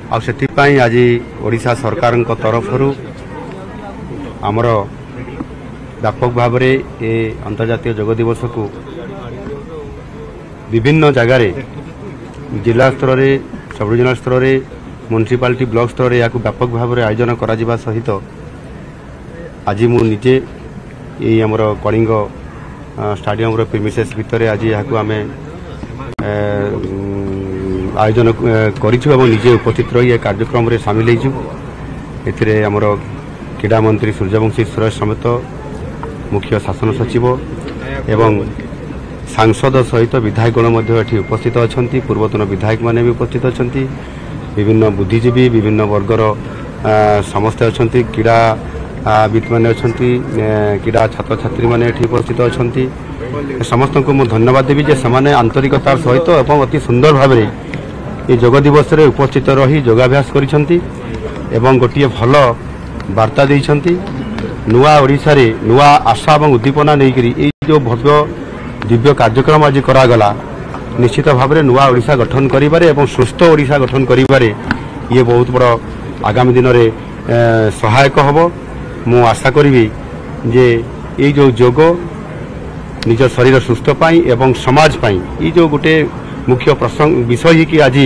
आज ओडिशा सरकार तरफ आमर व्यापक भाव में ये अंतर्जातीय योग दिवस को विभिन्न जगार जिला स्तर में सब डिविजनल स्तर में म्युनिसिपालिटी ब्लॉक स्तर में यहाँ व्यापक भाव में आयोजन करा सहित आज मुझे ये आमर कलिंग स्टाडियम प्रीमिसेस भितर आज यहाँ आम आयोजन करें उपस्थित रही कार्यक्रम में सामिल होमर क्रीड़ा मंत्री सूर्यवंशी सुरेश समेत मुख्य शासन सचिव एवं सांसद सहित विधायकगण उपस्थित अच्छा पूर्वतन विधायक माने भी उपस्थित अच्छा विभिन्न बुद्धिजीवी विभिन्न वर्गर समस्ते अच्छा क्रीड़ाविद मैंने अच्छा क्रीड़ा छात्र छात्री मैंने उपस्थित अच्छा समस्त को मुझे धन्यवाद देवी जे से आंतरिकतार सहित और अति सुंदर भाव में ये योग दिवस रे उपस्थित रही योगाभ्यास करिसेंती एवं गोटे भल वार्ता देइसेंती नुआ ओडिशा रे नुआ आशा और उद्दीपना नहीं ये जो भव्य दिव्य कार्यक्रम आज करागला निश्चित भाव में नुआ ओडिशा गठन करिबारे एवं सुस्थ ओडिशा गठन करिबारे ये बहुत बड़ आगामी दिन में सहायक हबो। मु आशा करी जे ये जो योग निज शरीर सुस्थ पाई एवं समाज पाई ये जो गोटे मुख्य प्रसंग विषय कि आज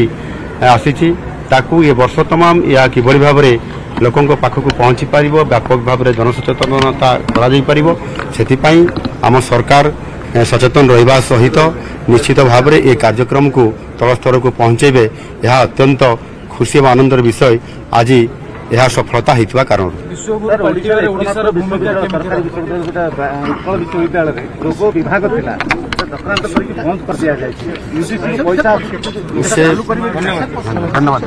आसी ताकू ये वर्ष तमाम या किभली भाव में लोकों पाखक पहुँची पार व्यापक भाव में जनसचेतनता कर आम सरकार सचेतन रहा सहित निश्चित भाव में ये कार्यक्रम को तल स्तर को पहुँचे यह अत्यंत खुशी और आनंदर विषय आज यह सफलता होता कारण धन्यवाद।